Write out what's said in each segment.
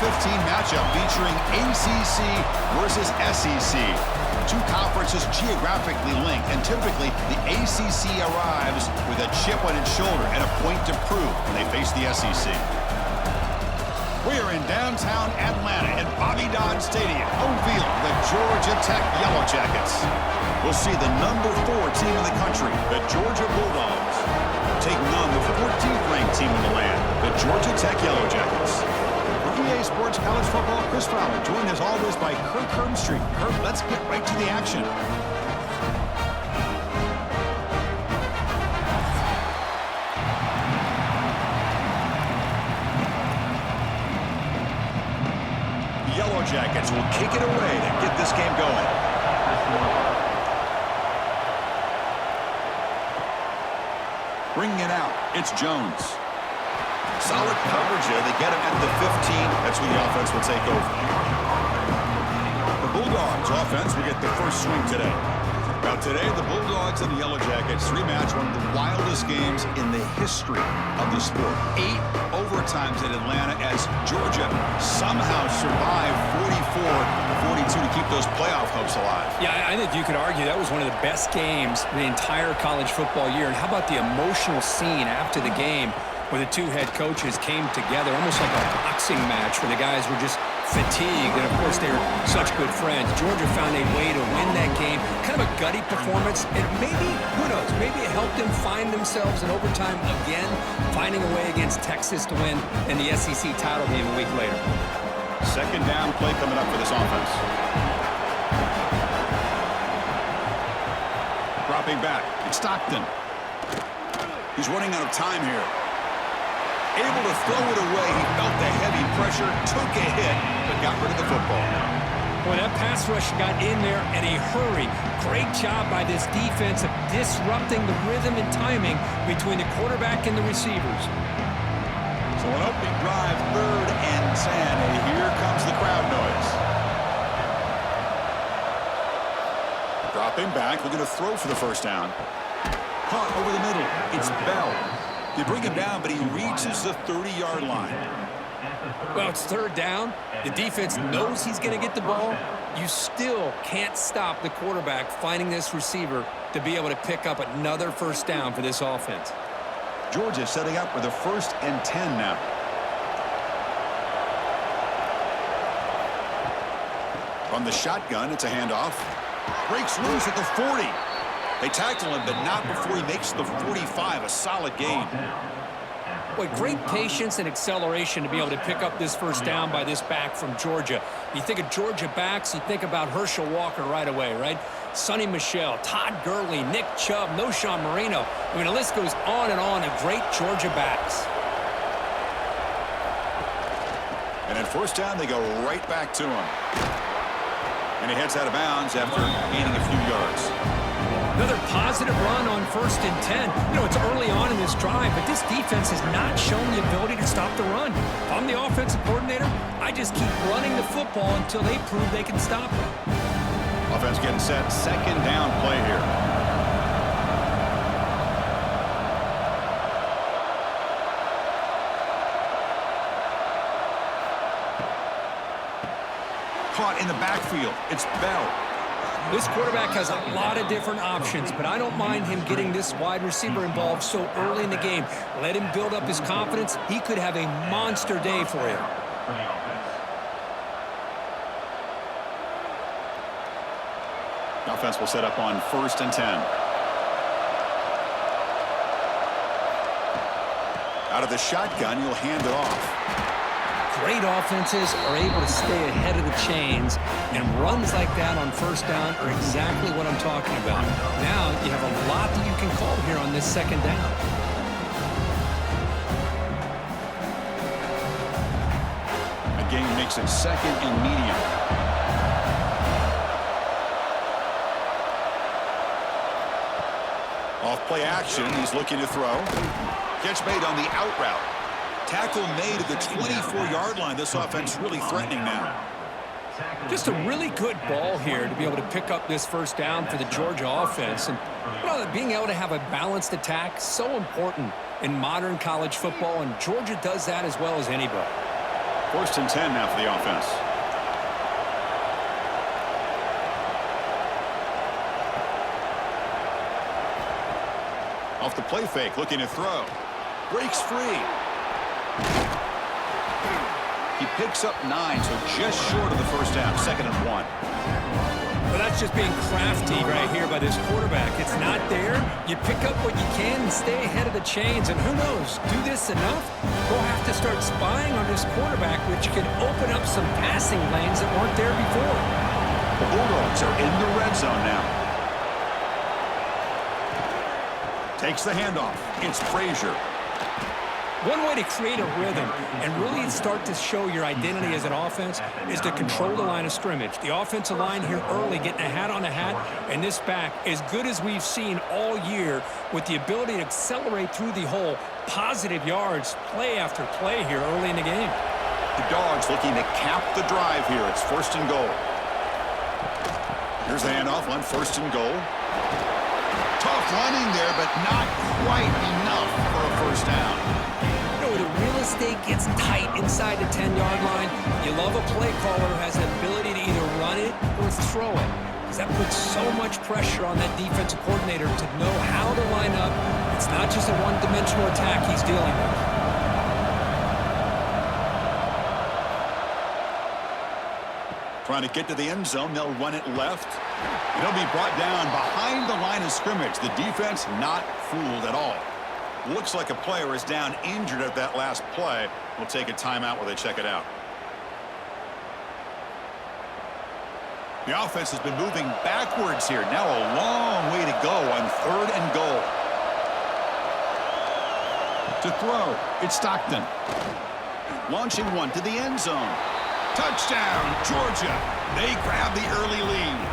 15 matchup featuring ACC versus SEC. Two conferences geographically linked, and typically the ACC arrives with a chip on its shoulder and a point to prove when they face the SEC. We are in downtown Atlanta at Bobby Dodd Stadium, home field of the Georgia Tech Yellow Jackets. We'll see the number 4 team in the country, the Georgia Bulldogs, taking on the 14th-ranked team in the land, the Georgia Tech Yellow Jackets. For EA Sports College Football, Chris Fowler, joined as always by Kirk Herbstreit. Kirk, let's get right to the action. Yellow Jackets will kick it away to get this game going. Bringing it out, it's Jones. Solid coverage there. They get him at the 15. That's when the offense will take over. The Bulldogs offense will get the first swing today. Now today, the Bulldogs and the Yellow Jackets rematch one of the wildest games in the history of the sport. 8 overtimes in Atlanta as Georgia somehow survived 44-42 to keep those playoff hopes alive. Yeah, I think you could argue that was one of the best games the entire college football year. And how about the emotional scene after the game where the two head coaches came together, almost like a boxing match where the guys were just fatigued, and of course they were such good friends. Georgia found a way to win that game, kind of a gutty performance, and maybe, who knows, maybe it helped them find themselves in overtime again, finding a way against Texas to win in the SEC title game a week later. Second down play coming up for this offense. Dropping back, it's Stockton. He's running out of time here. Able to throw it away. He felt the heavy pressure, took a hit, but got rid of the football. Well, that pass rush got in there in a hurry. Great job by this defense of disrupting the rhythm and timing between the quarterback and the receivers. So an opening drive, 3rd and 10, and here comes the crowd noise. Dropping back, looking to throw for the first down. Caught over the middle, it's Bell. They bring him down, but he reaches the 30-yard line. Well, it's 3rd down. The defense knows he's going to get the ball. You still can't stop the quarterback finding this receiver to be able to pick up another first down for this offense. Georgia setting up with a 1st and 10 now. From the shotgun, it's a handoff. Breaks loose at the 40. They tackle him, but not before he makes the 45, a solid gain. Boy, great patience and acceleration to be able to pick up this first down by this back from Georgia. You think of Georgia backs, you think about Herschel Walker right away, right? Sonny Michel, Todd Gurley, Nick Chubb, Noshawn Marino. I mean, the list goes on and on of great Georgia backs. And at first down, they go right back to him. And he heads out of bounds after gaining a few yards. Another positive run on 1st and 10. You know, it's early on in this drive, but this defense has not shown the ability to stop the run. If I'm the offensive coordinator, I just keep running the football until they prove they can stop it. Offense getting set. 2nd down play here. Caught in the backfield. It's Bell. This quarterback has a lot of different options, but I don't mind him getting this wide receiver involved so early in the game. Let him build up his confidence. He could have a monster day for you. Offense will set up on 1st and 10. Out of the shotgun, you'll hand it off. Great offenses are able to stay ahead of the chains, and runs like that on 1st down are exactly what I'm talking about. Now you have a lot that you can call here on this 2nd down. A gain makes it 2nd and medium. Off play action, he's looking to throw. Catch made on the out route. Tackle made at the 24-yard line. This offense really threatening now. Just a really good ball here to be able to pick up this first down for the Georgia offense. And you know, being able to have a balanced attack is so important in modern college football, and Georgia does that as well as anybody. First and 10 now for the offense. Off the play fake, looking to throw. Breaks free. He picks up 9, so just short of the first down. 2nd and 1. Well, that's just being crafty right here by this quarterback. It's not there. You pick up what you can and stay ahead of the chains. And who knows, do this enough, we'll have to start spying on this quarterback, which could open up some passing lanes that weren't there before. The Bulldogs are in the red zone now. Takes the handoff. It's Frazier. One way to create a rhythm and really start to show your identity as an offense is to control the line of scrimmage. The offensive line here early getting a hat on a hat, and this back, as good as we've seen all year, with the ability to accelerate through the hole, positive yards, play after play here early in the game. The Dogs looking to cap the drive here. It's 1st and goal. Here's the handoff on 1st and goal. Tough running there, but not quite enough for a first down. The real estate gets tight inside the 10-yard line. You love a play caller who has the ability to either run it or throw it, because that puts so much pressure on that defensive coordinator to know how to line up. It's not just a one-dimensional attack he's dealing with. Trying to get to the end zone. They'll run it left. It'll be brought down behind the line of scrimmage. The defense not fooled at all. Looks like a player is down injured at that last play. We'll take a timeout while they check it out. The offense has been moving backwards here. Now a long way to go on 3rd and goal. To throw, it's Stockton. Launching one to the end zone. Touchdown, Georgia. They grab the early lead.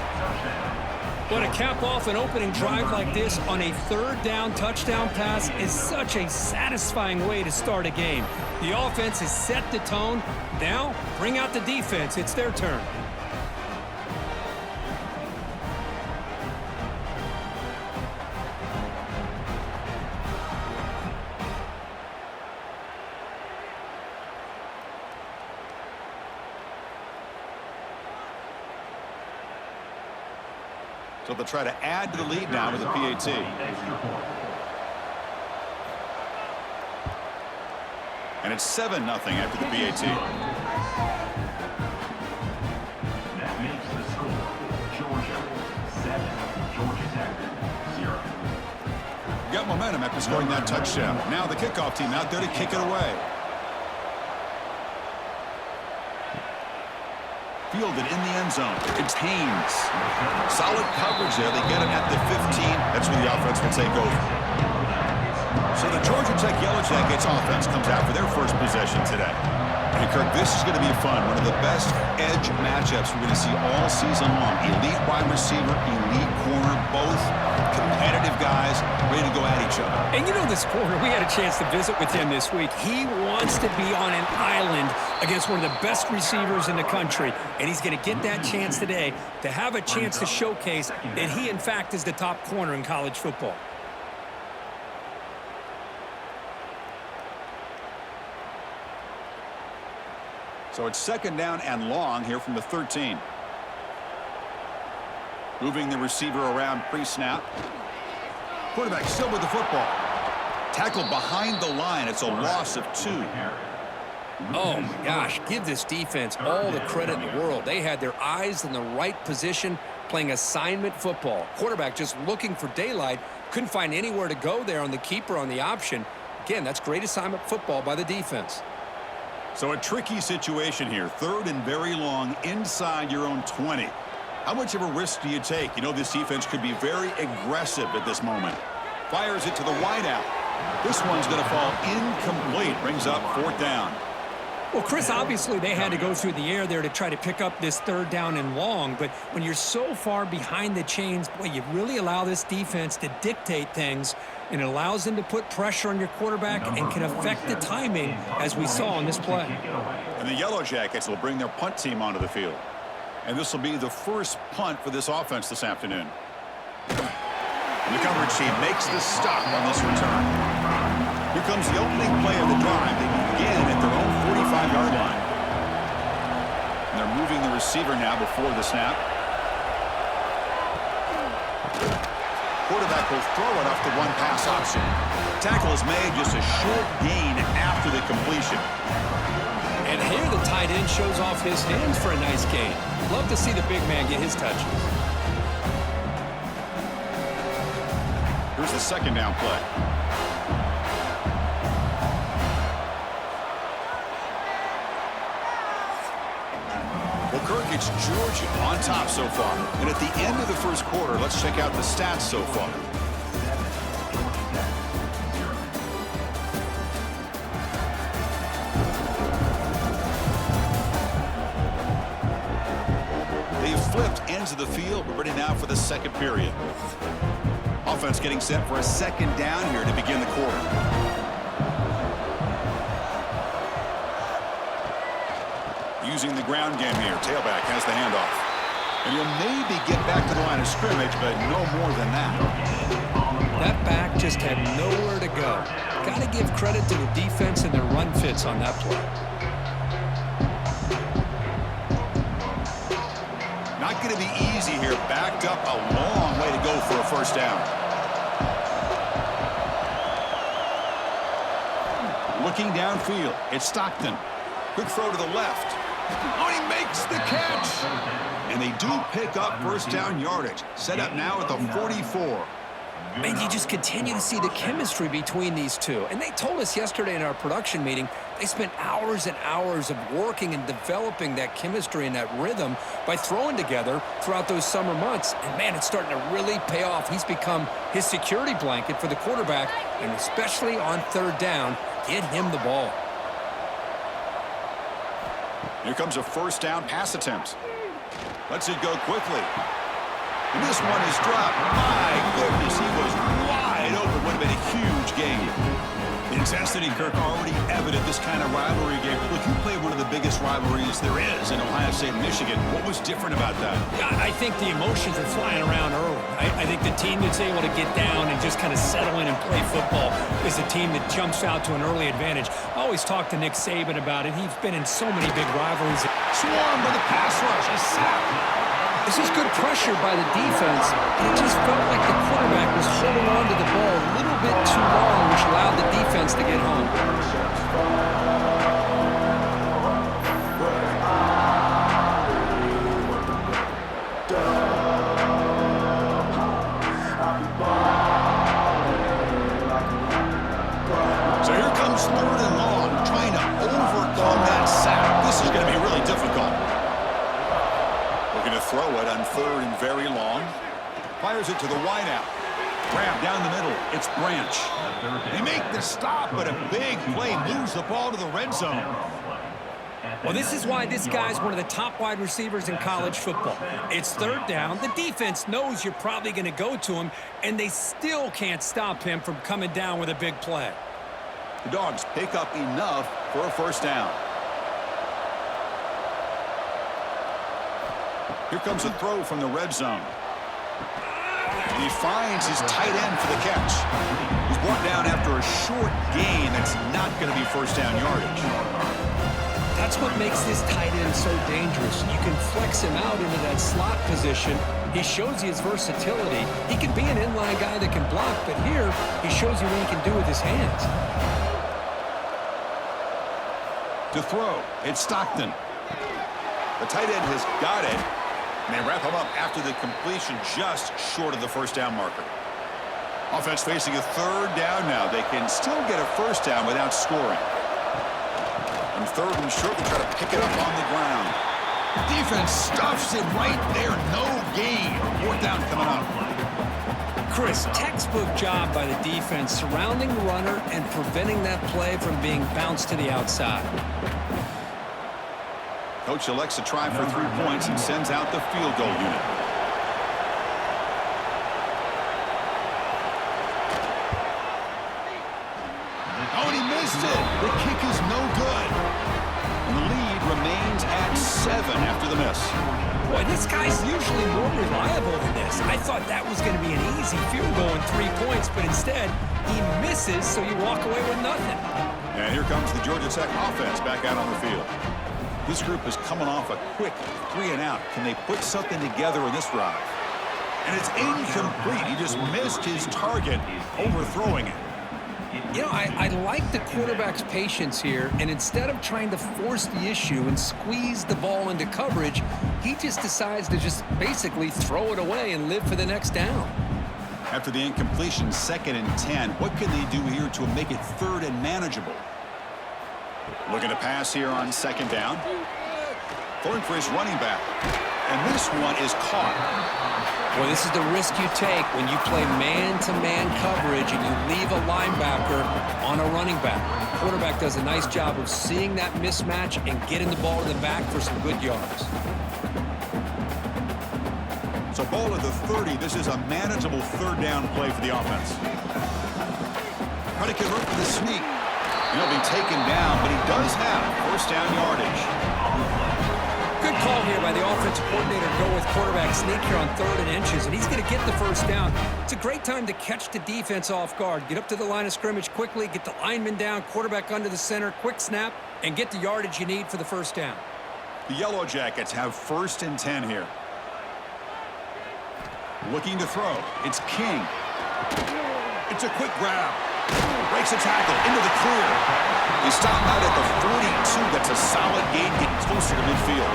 But to cap off an opening drive like this on a 3rd down touchdown pass is such a satisfying way to start a game. The offense has set the tone. Now, bring out the defense. It's their turn. So they'll try to add to the lead now with the PAT. And it's 7-0 after the PAT. That makes the score Georgia 7, Georgia Tech 0. Got momentum after scoring that touchdown. Now the kickoff team out there to kick it away. Fielded in the end zone. It's Haynes. Solid coverage there. They get him at the 15. That's where the offense will take over. So the Georgia Tech Yellow Jackets offense comes out for their first possession today. And Kirk, this is going to be fun. One of the best edge matchups we're going to see all season long. Elite wide receiver, elite corner, both competitive guys ready to go at each other. And you know this corner, we had a chance to visit with him this week. He wants to be on an island against one of the best receivers in the country. And he's going to get that chance today to have a chance to showcase that he, in fact, is the top corner in college football. So it's 2nd down and long here from the 13. Moving the receiver around pre-snap. Quarterback still with the football. Tackled behind the line. It's a loss of 2. Oh, my gosh. Give this defense all the credit in the world. They had their eyes in the right position, playing assignment football. Quarterback just looking for daylight. Couldn't find anywhere to go there on the keeper on the option. Again, that's great assignment football by the defense. So a tricky situation here. 3rd and very long inside your own 20. How much of a risk do you take? You know this defense could be very aggressive at this moment. Fires it to the wideout. This one's going to fall incomplete. Brings up 4th down. Well, Chris, obviously they had to go through the air there to try to pick up this 3rd down and long, but when you're so far behind the chains, boy, you really allow this defense to dictate things, and it allows them to put pressure on your quarterback and can affect the timing, as we saw on this play. And the Yellow Jackets will bring their punt team onto the field. And this will be the first punt for this offense this afternoon. And the coverage team makes the stop on this return. Here comes the opening play of the drive. They begin at their own 45-yard line. they're moving the receiver now before the snap. Quarterback will throw it off the one-pass option. Tackle is made, just a short gain after the completion. And here the tight end shows off his hands for a nice gain. Love to see the big man get his touches. Here's the second down play. Well, Kirk, it's Georgia on top so far. And at the end of the first quarter, let's check out the stats so far. They've flipped ends of the field. We're ready now for the second period. Offense getting set for a second down here to begin the quarter. Using the ground game here. Tailback has the handoff. And he'll maybe get back to the line of scrimmage, but no more than that. That back just had nowhere to go. Got to give credit to the defense and their run fits on that play. Not going to be easy here. Backed up a long way to go for a first down. Looking downfield, it's Stockton. Quick throw to the left. Oh, he makes the catch. And they do pick up first down yardage. Set up now at the 44. And you just continue to see the chemistry between these two. And they told us yesterday in our production meeting, they spent hours and hours of working and developing that chemistry and that rhythm by throwing together throughout those summer months. And, man, it's starting to really pay off. He's become his security blanket for the quarterback, and especially on third down, get him the ball. Here comes a first down pass attempt. Lets it go quickly. And this one is dropped. My goodness, he was wide open. Would have been a huge game. The intensity, Kirk, already evident this kind of rivalry game. Look, you played one of the biggest rivalries there is in Ohio State and Michigan. What was different about that? Yeah, I think the emotions are flying around early. I think the team that's able to get down and just kind of settle in and play football is a team that jumps out to an early advantage. I always talk to Nick Saban about it. He's been in so many big rivalries. Swarmed by the pass rush. A sack. This is good pressure by the defense. It just felt like the quarterback was holding on to the ball a little bit too long, which allowed the defense to get home. So here comes third and long, trying to overcome that sack. This is going to be really difficult. Looking to throw it on third and very long. Fires it to the wideout. Grab down the middle. It's Branch. They make the stop, but a big play moves the ball to the red zone. Well, this is why this guy's one of the top wide receivers in college football. It's third down. The defense knows you're probably going to go to him, and they still can't stop him from coming down with a big play. The Dogs pick up enough for a first down. Here comes a throw from the red zone. And he finds his tight end for the catch. He's brought down after a short gain that's not going to be first down yardage. That's what makes this tight end so dangerous. You can flex him out into that slot position. He shows you his versatility. He can be an inline guy that can block, but here he shows you what he can do with his hands. To throw, it's Stockton. The tight end has got it. And they wrap him up after the completion just short of the first down marker. Offense facing a third down now. They can still get a first down without scoring. And third and short, they try to pick it up on the ground. Defense stuffs it right there. No gain. Fourth down coming up. Chris, textbook job by the defense surrounding the runner and preventing that play from being bounced to the outside. Coach elects to try for 3 points and sends out the field goal unit. Oh, and he missed it. The kick is no good. And the lead remains at 7 after the miss. Boy, this guy's usually more reliable than this. I thought that was going to be an easy field goal in 3 points, but instead he misses, so you walk away with nothing. And here comes the Georgia Tech offense back out on the field. This group is coming off a quick 3-and-out. Can they put something together in this drive? And it's incomplete. He just missed his target, overthrowing it. You know, I like the quarterback's patience here, and instead of trying to force the issue and squeeze the ball into coverage, he just decides to just basically throw it away and live for the next down. After the incompletion, 2nd and 10, what can they do here to make it 3rd and manageable? Looking to pass here on 2nd down. Throwing for his running back. And this one is caught. Well, this is the risk you take when you play man-to-man coverage and you leave a linebacker on a running back. The quarterback does a nice job of seeing that mismatch and getting the ball to the back for some good yards. So ball at the 30. This is a manageable 3rd down play for the offense. Trying to convert for the sneak. He'll be taken down, but he does have 1st down yardage. Good call here by the offensive coordinator to go with quarterback sneak here on 3rd and inches, and he's going to get the 1st down. It's a great time to catch the defense off guard. Get up to the line of scrimmage quickly, get the lineman down, quarterback under the center, quick snap, and get the yardage you need for the 1st down. The Yellow Jackets have 1st and 10 here. Looking to throw. It's King. It's a quick grab. Breaks a tackle into the clear. He stopped out at the 42. That's a solid gain, getting closer to midfield.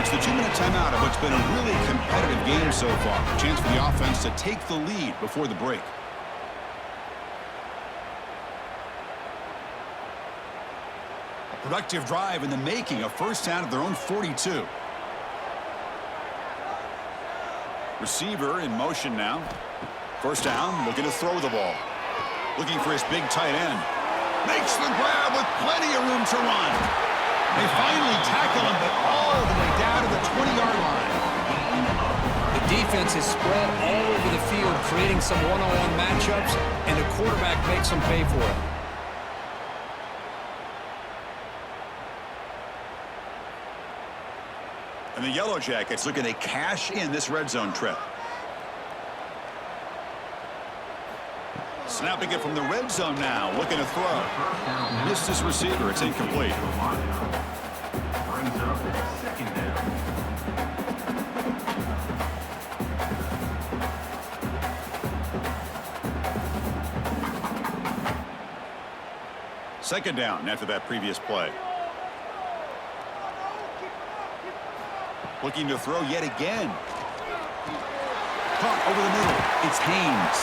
It's the 2-minute timeout of what's been a really competitive game so far. A chance for the offense to take the lead before the break. A productive drive in the making, a 1st down at their own 42. Receiver in motion now. 1st down, looking to throw the ball. Looking for his big tight end. Makes the grab with plenty of room to run. They finally tackle him, but all the way down to the 20-yard line. The defense is spread all over the field, creating some one-on-one matchups, and the quarterback makes them pay for it. And the Yellow Jackets looking to cash in this red zone trip. Snapping it from the red zone now, looking to throw. Missed his receiver, it's incomplete. Brings up 2nd down. Second down after that previous play. Looking to throw yet again. Caught over the middle. It's Haynes.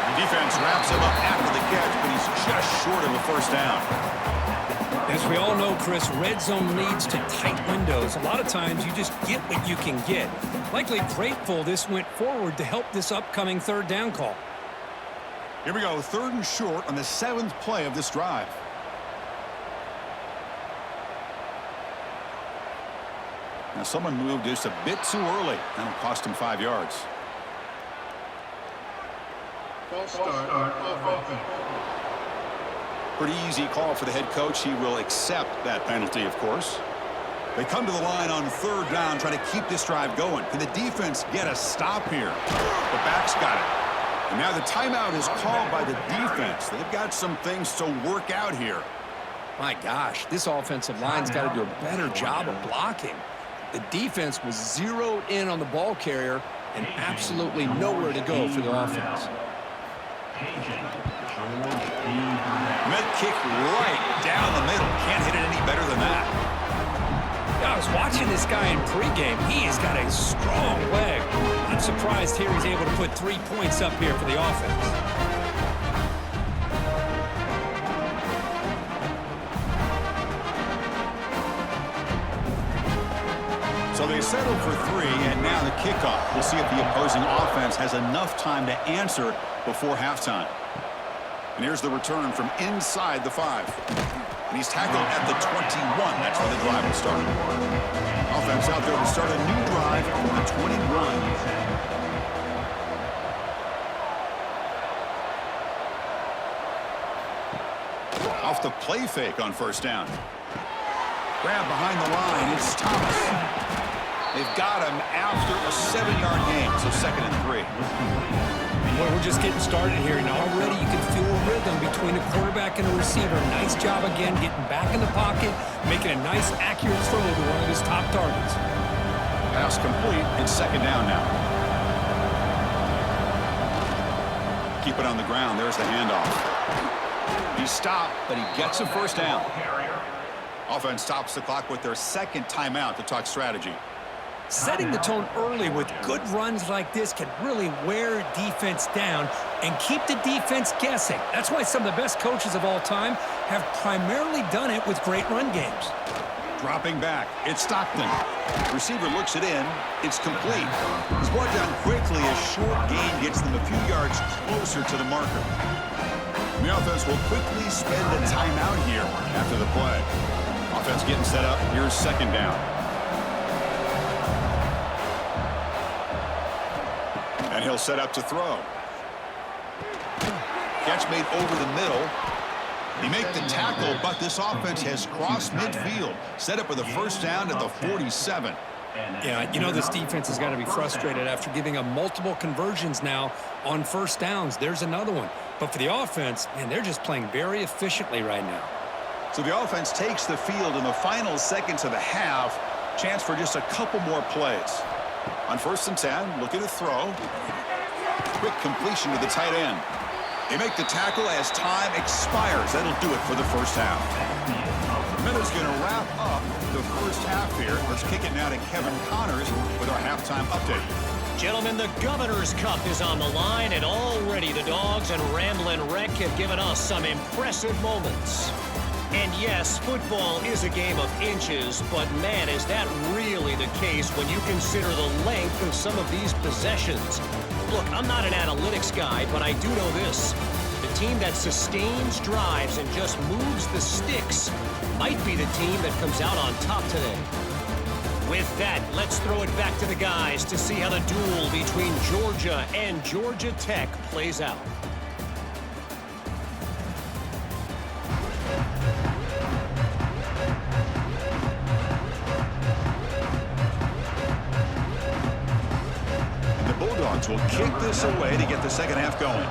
The defense wraps him up after the catch, but he's just short of a 1st down. As we all know, Chris, red zone leads to tight windows. A lot of times you just get what you can get. Likely grateful this went forward to help this upcoming 3rd down call. Here we go, 3rd and short on the 7th play of this drive. Now someone moved just a bit too early. That'll cost him 5 yards. Pretty easy call for the head coach. He will accept that penalty, of course. They come to the line on 3rd down, trying to keep this drive going. Can the defense get a stop here? The back's got it. And now the timeout is called by the defense. They've got some things to work out here. My gosh, this offensive line's got to do a better job of blocking. The defense was zeroed in on the ball carrier and absolutely nowhere to go for the offense. Med kick right down the middle. Can't hit it any better than that. I was watching this guy in pregame. He has got a strong leg. I'm surprised here he's able to put 3 points up here for the offense. So they settle for 3, and now the kickoff. We'll see if the opposing offense has enough time to answer before halftime. And here's the return from inside the 5. And he's tackled at the 21. That's where the drive will start. Offense out there to start a new drive from the 21. Off the play fake on 1st down. Grab behind the line. It's Thomas. They've got him after a 7-yard gain, so 2nd and 3. Well, we're just getting started here, and already you can feel a rhythm between the quarterback and the receiver. Nice job again getting back in the pocket, making a nice, accurate throw to one of his top targets. Pass complete. It's second down now. Keep it on the ground. There's the handoff. He stopped, but he gets a first down. Offense stops the clock with their second timeout to talk strategy. Setting the tone early with good runs like this can really wear defense down and keep the defense guessing. That's why some of the best coaches of all time have primarily done it with great run games. Dropping back, it's Stockton. Receiver looks it in. It's complete. He's brought down quickly as short gain gets them a few yards closer to the marker. The offense will quickly spend a timeout here after the play. Offense getting set up. Here's second down. And he'll set up to throw. Catch made over the middle. They make the tackle, but this offense has crossed midfield. Set up with a first down at the 47. Yeah, you know this defense has got to be frustrated after giving up multiple conversions now on first downs. There's another one. But for the offense, man, they're just playing very efficiently right now. So the offense takes the field in the final seconds of the half. Chance for just a couple more plays. On 1st and 10, look at the throw. Quick completion to the tight end. They make the tackle as time expires. That'll do it for the first half. Miller's going to wrap up the first half here. Let's kick it now to Kevin Connors with our halftime update. Gentlemen, the Governor's Cup is on the line, and already the Dogs and Ramblin' Wreck have given us some impressive moments. And yes, football is a game of inches, but man, is that really the case when you consider the length of some of these possessions. Look, I'm not an analytics guy, but I do know this. The team that sustains drives and just moves the sticks might be the team that comes out on top today. With that, let's throw it back to the guys to see how the duel between Georgia and Georgia Tech plays out. Will kick this away to get the second half going.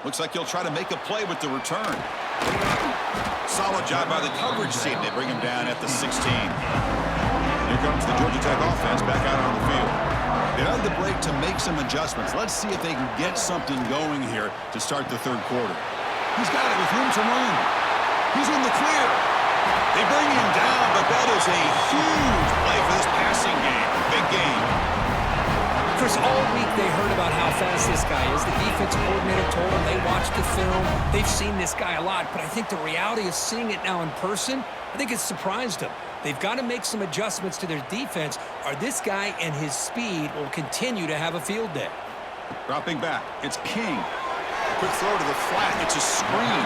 Looks like he'll try to make a play with the return. Solid job by the coverage team. They bring him down at the 16. Here comes the Georgia Tech offense back out on the field. They had the break to make some adjustments. Let's see if they can get something going here to start the third quarter. He's got it with room to run. He's in the clear. They bring him down, but that is a huge play for this passing game. Big game. Chris, all week they heard about how fast this guy is. The defense coordinator told them they watched the film. They've seen this guy a lot, but I think the reality of seeing it now in person, I think it's surprised them. They've got to make some adjustments to their defense, or this guy and his speed will continue to have a field day. Dropping back, it's King. Quick throw to the flat. It's a screen.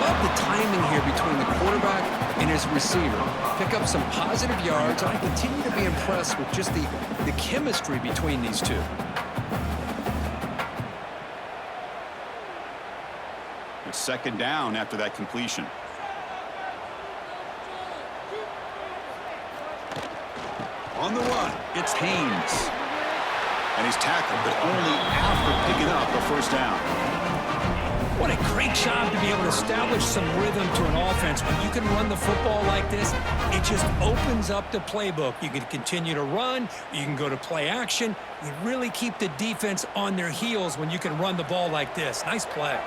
Love the timing here between the quarterback and his receiver. Pick up some positive yards, and I continue to be impressed with just the chemistry between these two. It's second down after that completion. On the run, it's Haynes. And he's tackled, but only after picking up a first down. What a great job to be able to establish some rhythm to an offense. When you can run the football like this, it just opens up the playbook. You can continue to run. You can go to play action. You really keep the defense on their heels when you can run the ball like this. Nice play.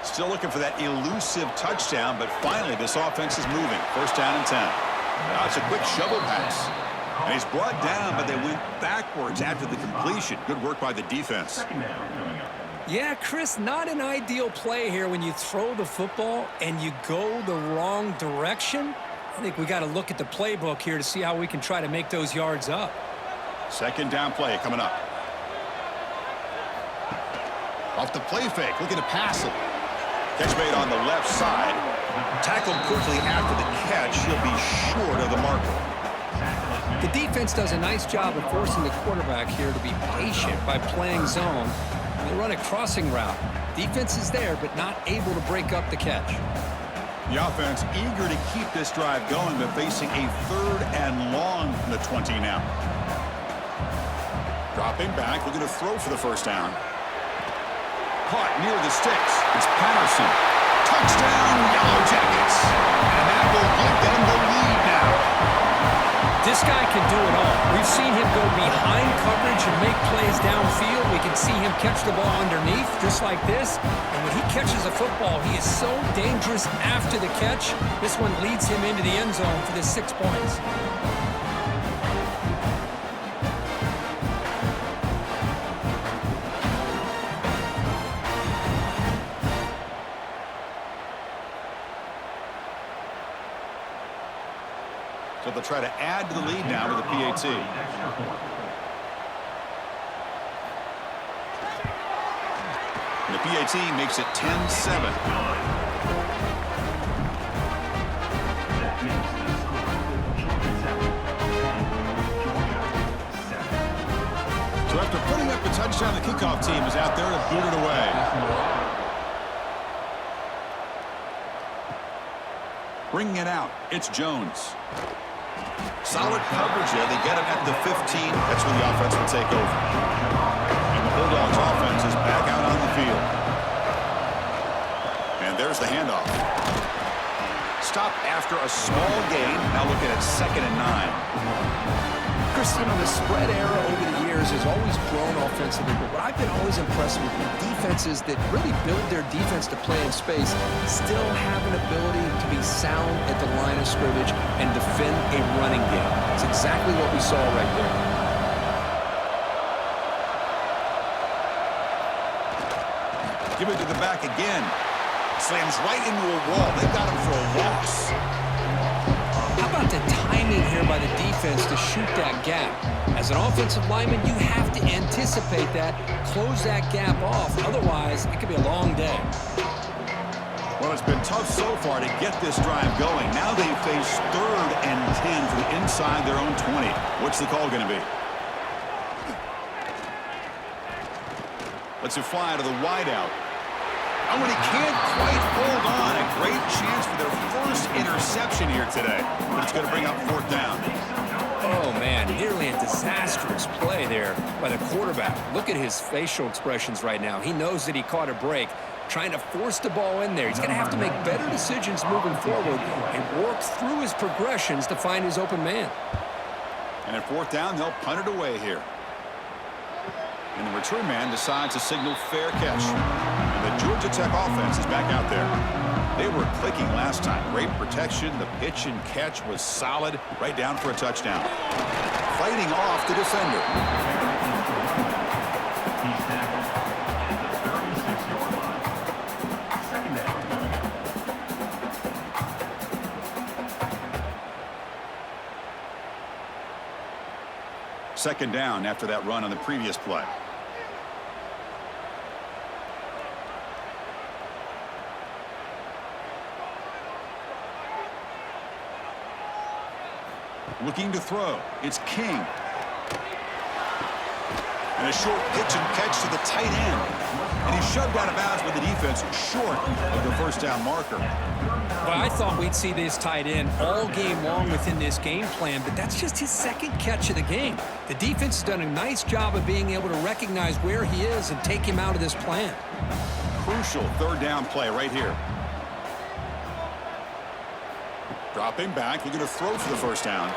Still looking for that elusive touchdown, but finally this offense is moving. First down and 10. Now it's a quick shovel pass. And he's brought down, but they went backwards after the completion. Good work by the defense. Yeah, Chris, not an ideal play here when you throw the football and you go the wrong direction. I think we got to look at the playbook here to see how we can try to make those yards up. Second down play coming up. Off the play fake, looking to pass it. Catch made on the left side. Tackled quickly after the catch. He'll be short of the marker. The defense does a nice job of forcing the quarterback here to be patient by playing zone. They run a crossing route. Defense is there, but not able to break up the catch. The offense eager to keep this drive going, but facing a 3rd and long from the 20 now. Dropping back, looking to throw for the first down. Caught near the sticks. It's Patterson. Touchdown, Yellow Jackets. And that will give them the lead now. This guy can do it all. We've seen him go behind coverage and make plays downfield. We can see him catch the ball underneath, just like this. And when he catches a football, he is so dangerous after the catch. This one leads him into the end zone for the 6 points. So they'll try to add to the lead now with a PAT. And the PAT makes it 10-7. That makes the score Georgia 7, Georgia 7. So after putting up a touchdown, the kickoff team is out there to boot it away. Bringing it out, it's Jones. Solid coverage there. They get him at the 15. That's where the offense will take over. And the Bulldogs offense is back out on the field. And there's the handoff. Stop after a small gain. Now looking at 2nd and 9. Chris, you know, the spread era over the years has always grown offensively, but what I've been always impressed with defenses that really build their defense to play in space still have an ability to be sound at the line of scrimmage and defend a running game. It's exactly what we saw right there. Give it to the back again. Slams right into a wall. They've got him for a loss. How about the timing here by the defense to shoot that gap? As an offensive lineman, you have to anticipate that, close that gap off. Otherwise, it could be a long day. Well, it's been tough so far to get this drive going. Now they face 3rd and 10 from inside their own 20. What's the call going to be? Let's it fly to the wideout. Oh, and he can't quite hold on. A great chance for their first interception here today. But it's going to bring up 4th down. Oh, man, nearly a disastrous play there by the quarterback. Look at his facial expressions right now. He knows that he caught a break, trying to force the ball in there. He's going to have to make better decisions moving forward and work through his progressions to find his open man. And at 4th down, they'll punt it away here. And the return man decides to signal fair catch. And the Georgia Tech offense is back out there. They were clicking last time. Great protection. The pitch and catch was solid. Right down for a touchdown. Fighting off the defender. He's tackled at the 36-yard line. 2nd down. 2nd down after that run on the previous play. Looking to throw. It's King. And a short pitch and catch to the tight end. And he's shoved out of bounds with the defense short of the first down marker. Well, I thought we'd see this tight end all game long within this game plan, but that's just his 2nd catch of the game. The defense has done a nice job of being able to recognize where he is and take him out of this plan. Crucial 3rd down play right here. Dropping back, looking to throw for the first down.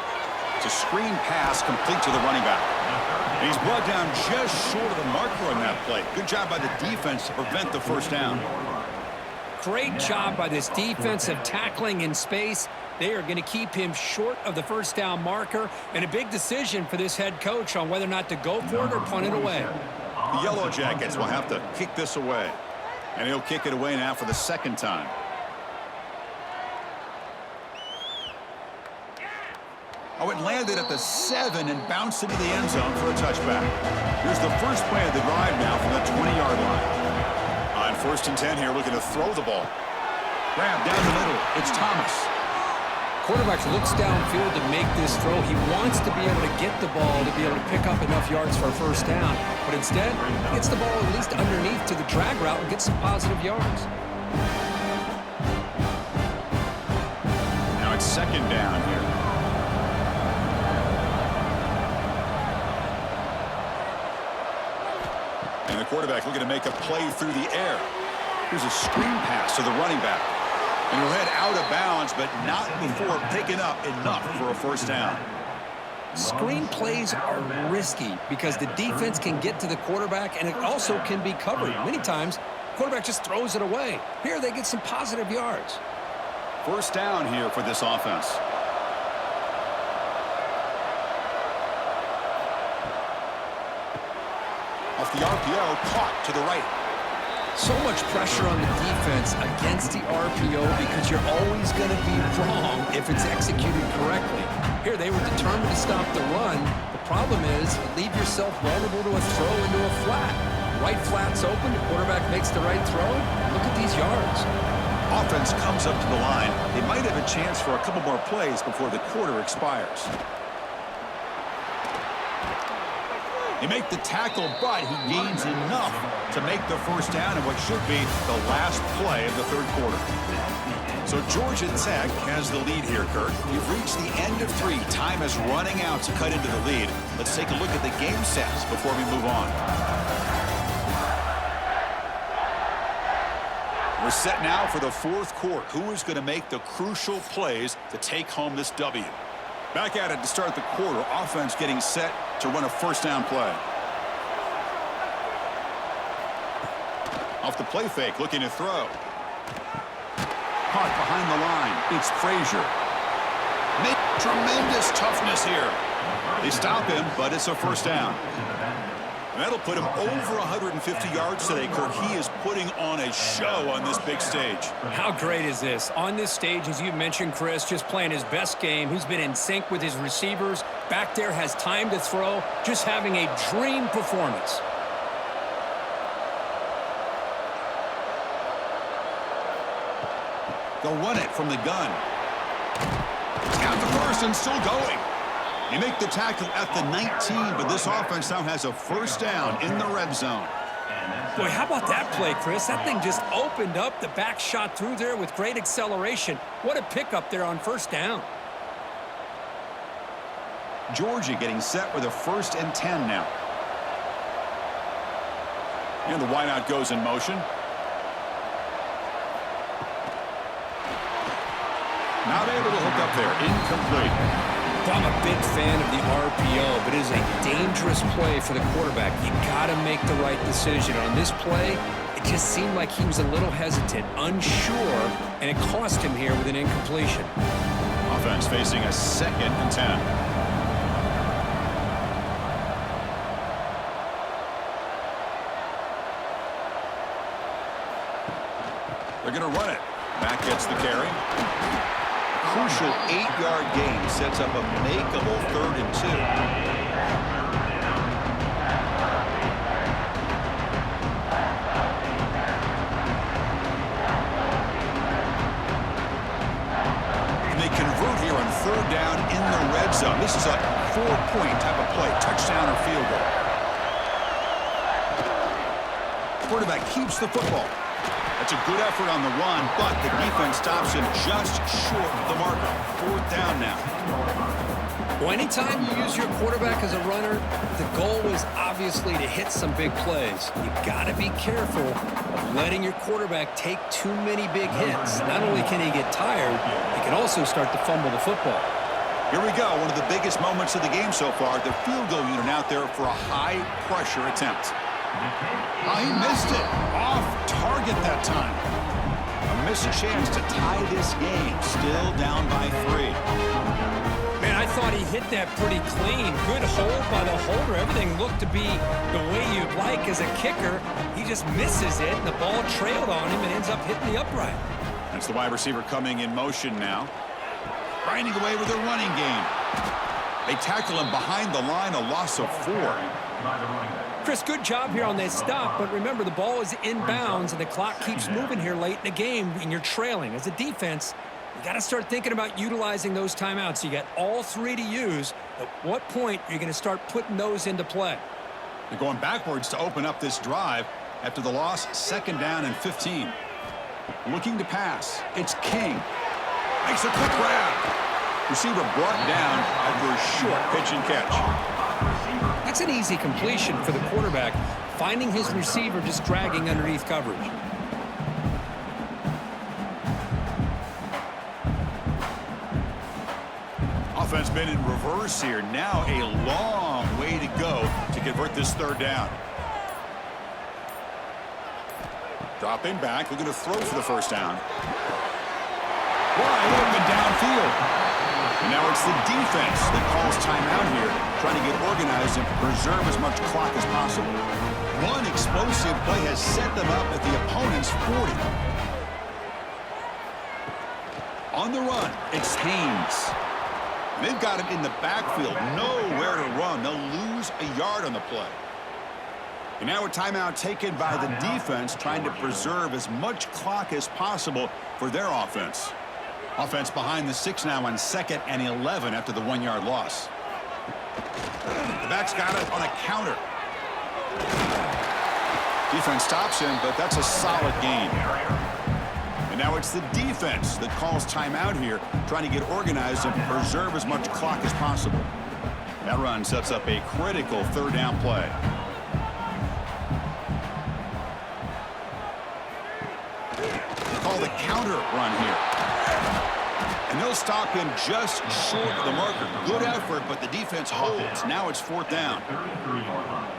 It's a screen pass complete to the running back. And he's brought down just short of the marker on that play. Good job by the defense to prevent the first down. Great job by this defensive tackling in space. They are going to keep him short of the first down marker, and a big decision for this head coach on whether or not to go for it or punt it away. The Yellow Jackets will have to kick this away. And he'll kick it away now for the 2nd time. Oh, it landed at the 7 and bounced into the end zone for a touchback. Here's the first play of the drive now from the 20-yard line. On 1st and 10 here, looking to throw the ball. Grab down the middle. It's Thomas. Quarterback looks downfield to make this throw. He wants to be able to get the ball to be able to pick up enough yards for a first down. But instead, he gets the ball at least underneath to the drag route and gets some positive yards. Now it's 2nd down here. quarterback looking to make a play through the air. Here's a screen pass to the running back. And he'll head out of bounds, but not before picking up enough for a first down. Screen plays are risky because the defense can get to the quarterback, and it also can be covered. Many times, the quarterback just throws it away. Here, they get some positive yards. First down here for this offense. Off the RPO, caught to the right. So much pressure on the defense against the RPO because you're always going to be wrong if it's executed correctly. Here, they were determined to stop the run. The problem is you leave yourself vulnerable to a throw into a flat. Right flat's open, the quarterback makes the right throw. Look at these yards. Offense comes up to the line. They might have a chance for a couple more plays before the quarter expires. They make the tackle, but he gains enough to make the first down in what should be the last play of the third quarter. So Georgia Tech has the lead here, Kurt. We've reached the end of 3. Time is running out to cut into the lead. Let's take a look at the game sets before we move on. We're set now for the fourth quarter. Who is going to make the crucial plays to take home this W? Back at it to start the quarter. Offense getting set to run a first down play. Off the play fake, looking to throw. Caught behind the line. It's Frazier. Make tremendous toughness here. They stop him, but it's a first down. That'll put him over 150 yards today, Kirk. He is putting on a show on this big stage. How great is this? On this stage, as you mentioned, Chris, just playing his best game. He's been in sync with his receivers. Back there, has time to throw. Just having a dream performance. They'll run it from the gun. He's got the first and still going. You make the tackle at the 19, but this offense now has a first down in the red zone. Boy, how about that play, Chris? That thing just opened up. The back shot through there with great acceleration. What a pickup there on first down. Georgia getting set with a 1st and 10 now. And the wideout goes in motion. Not able to hook up there. Incomplete. I'm a big fan of the RPO, but it is a dangerous play for the quarterback. You got to make the right decision. On this play, it just seemed like he was a little hesitant, unsure, and it cost him here with an incompletion. Offense facing a 2nd and 10. They're going to run it. Back gets the carry. Crucial 8-yard gain sets up a makeable 3rd and 2. And they convert here on 3rd down in the red zone. This is a 4-point type of play, touchdown or field goal. Quarterback keeps the football. That's a good effort on the run, but the defense stops him just short of the marker. 4th down now. Well, anytime you use your quarterback as a runner, the goal is obviously to hit some big plays. You got to be careful of letting your quarterback take too many big hits. Not only can he get tired, he can also start to fumble the football. Here we go. One of the biggest moments of the game so far. The field goal unit out there for a high-pressure attempt. Oh, he missed it. Off target that time. A missed chance to tie this game. Still down by 3. Man, I thought he hit that pretty clean. Good hold by the holder. Everything looked to be the way you'd like as a kicker. He just misses it, and the ball trailed on him and ends up hitting the upright. That's the wide receiver coming in motion now. Grinding away with a running game. They tackle him behind the line, a loss of 4. Chris, good job here on that stop, but remember the ball is inbounds and the clock keeps moving here late in the game and you're trailing. As a defense, you got to start thinking about utilizing those timeouts. You got all 3 to use. At what point are you going to start putting those into play? They're going backwards to open up this drive after the loss, 2nd down and 15. Looking to pass. It's King. Makes a quick grab. Receiver brought down after a short pitch and catch. That's an easy completion for the quarterback, finding his receiver just dragging underneath coverage. Offense been in reverse here. Now a long way to go to convert this third down. Dropping back, looking to throw for the first down. Wide open downfield. And now it's the defense that calls timeout here, trying to get organized and preserve as much clock as possible. One explosive play has set them up at the opponent's 40. On the run, it's Haynes. They've got him in the backfield, nowhere to run. They'll lose a yard on the play. And now a timeout taken by the defense, trying to preserve as much clock as possible for their offense. Offense behind the 6 now on 2nd and 11 after the 1-yard loss. The back's got it on a counter. Defense stops him, but that's a solid gain. And now it's the defense that calls timeout here, trying to get organized and preserve as much clock as possible. That run sets up a critical third down play. Call the counter run here. And they'll stop him just short of the marker. Good effort, but the defense holds. Now it's 4th down.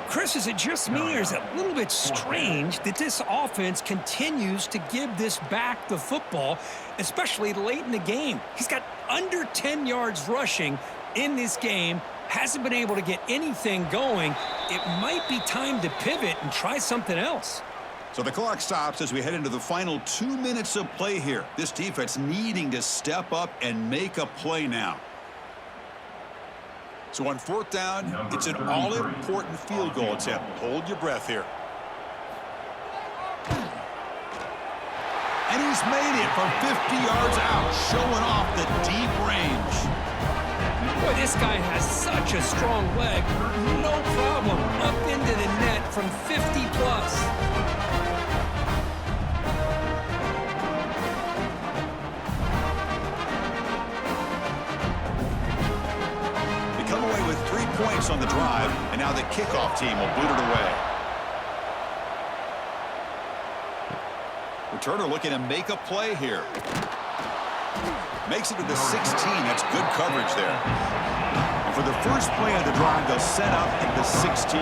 Chris, is it just me, or is it a little bit strange that this offense continues to give this back the football, especially late in the game? He's got under 10 yards rushing in this game, hasn't been able to get anything going. It might be time to pivot and try something else. So the clock stops as we head into the final 2 minutes of play here. This defense needing to step up and make a play now. So on 4th down, it's an all-important field goal attempt. Hold your breath here. And he's made it from 50 yards out, showing off the deep range. Boy, this guy has such a strong leg. No problem. Up into the net from 50 plus. Points on the drive, and now the kickoff team will boot it away. Returner looking to make a play here. Makes it to the 16. That's good coverage there. And for the first play of the drive, they'll set up at the 16.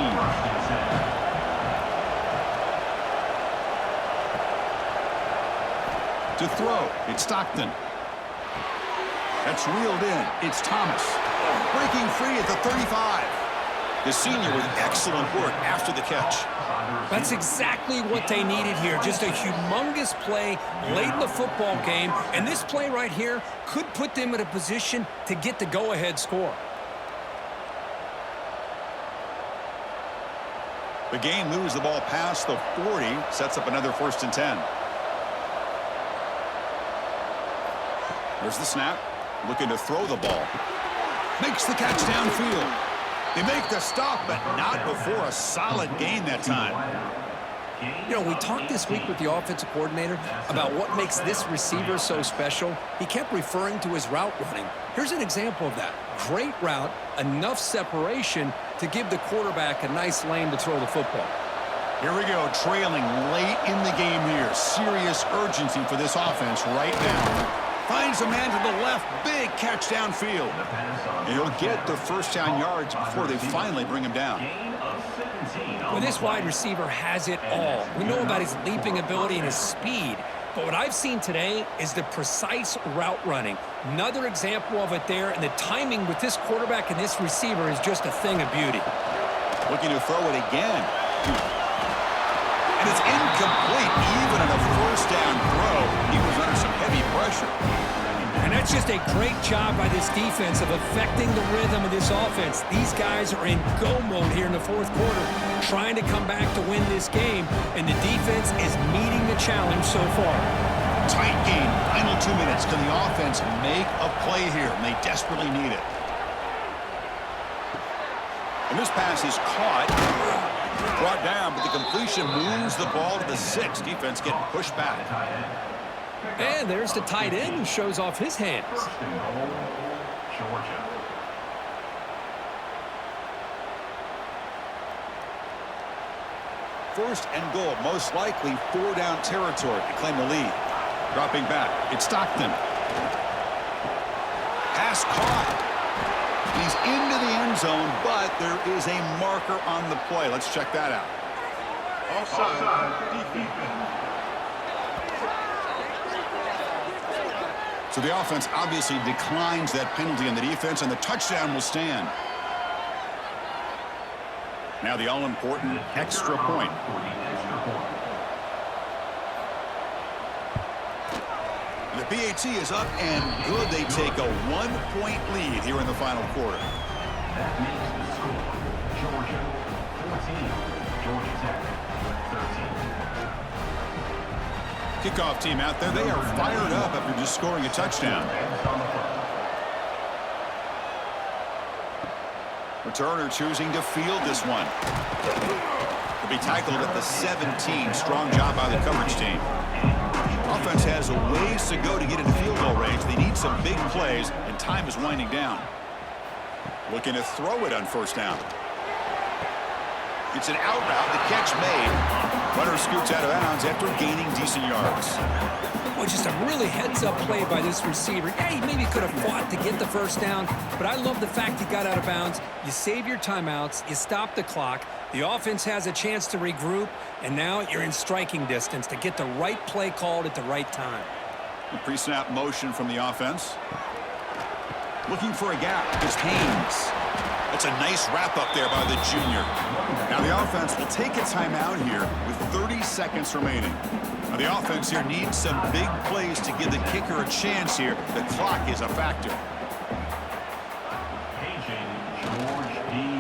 To throw, it's Stockton. That's reeled in. It's Thomas. Breaking free at the 35. The senior with excellent work after the catch. That's exactly what they needed here. Just a humongous play late in the football game. And this play right here could put them in a position to get the go-ahead score. The game moves the ball past the 40. Sets up another 1st and 10. There's the snap. Looking to throw the ball. Makes the catch downfield. They make the stop, but not before a solid gain that time. You know, we talked this week with the offensive coordinator about what makes this receiver so special. He kept referring to his route running. Here's an example of that. Great route, enough separation to give the quarterback a nice lane to throw the football. Here we go, trailing late in the game here. Serious urgency for this offense right now. Finds a man to the left. Big catch downfield. And he'll get the first down yards before they finally bring him down. Well, this wide receiver has it all. We know about his leaping ability and his speed. But what I've seen today is the precise route running. Another example of it there. And the timing with this quarterback and this receiver is just a thing of beauty. Looking to throw it again. And it's incomplete. Even on a first down throw, he was under some heavy pressure. And that's just a great job by this defense of affecting the rhythm of this offense. These guys are in go mode here in the 4th quarter, trying to come back to win this game, and the defense is meeting the challenge so far. Tight game. Final 2 minutes. Can the offense make a play here? And they desperately need it. And this pass is caught. Brought down, but the completion moves the ball to the 6. Defense getting pushed back. And there's the tight end who shows off his hands. first and goal, most likely 4-down territory to claim the lead. Dropping back, it's Stockton. Pass caught. He's into the end zone, but there is a marker on the play. Let's check that out. Offside. Defense. So the offense obviously declines that penalty on the defense, and the touchdown will stand. Now the all-important extra point. The PAT is up and good. They take a 1-point lead here in the final quarter. That makes the score. Georgia 14, Georgia Tech 13. Kickoff team out there. They are fired up after just scoring a touchdown. Returner choosing to field this one. To be tackled at the 17. Strong job by the coverage team. Offense has a ways to go to get into field goal range. They need some big plays, and time is winding down. Looking to throw it on first down. It's an out route. The catch made. Runner scoots out of bounds after gaining decent yards. Well, just a really heads-up play by this receiver. Yeah, he maybe could have fought to get the first down, but I love the fact he got out of bounds. You save your timeouts. You stop the clock. The offense has a chance to regroup, and now you're in striking distance to get the right play called at the right time. The pre-snap motion from the offense. Looking for a gap. It's Haynes. That's a nice wrap up there by the junior. Now the offense will take a timeout here with 30 seconds remaining. Now the offense here needs some big plays to give the kicker a chance here. The clock is a factor.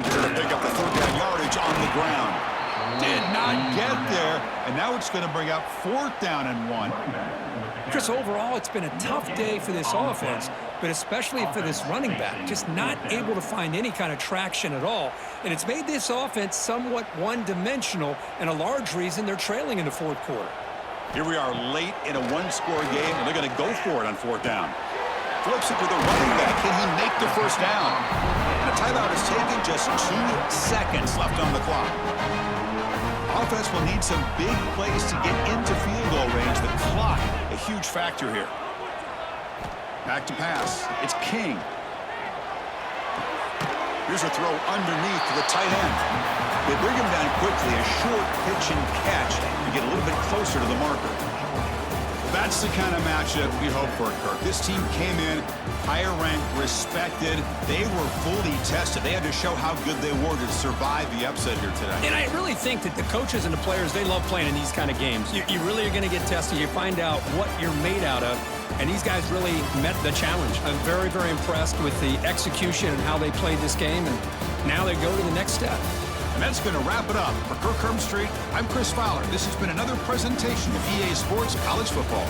They're going to pick up the third down yardage on the ground. Did not get there, and now it's going to bring up 4th down and 1. Chris, overall, it's been a tough day for this offense, but especially for this running back. Just not able to find any kind of traction at all. And it's made this offense somewhat one-dimensional, and a large reason they're trailing in the fourth quarter. Here we are late in a one-score game, and they're going to go for it on 4th down. Flips it to the running back. Can he make the first down? And a timeout is taken, just 2 seconds left on the clock. Offense will need some big plays to get into field goal range. The clock, a huge factor here. Back to pass. It's King. Here's a throw underneath to the tight end. They bring him down quickly. A short pitch and catch to get a little bit closer to the marker. That's the kind of matchup we hope for, Kirk. This team came in higher ranked, respected. They were fully tested. They had to show how good they were to survive the upset here today. And I really think that the coaches and the players, they love playing in these kind of games. You really are going to get tested. You find out what you're made out of. And these guys really met the challenge. I'm very, very impressed with the execution and how they played this game. And now they go to the next step. And that's going to wrap it up. For Kirk Herbstreit, I'm Chris Fowler. This has been another presentation of EA Sports College Football.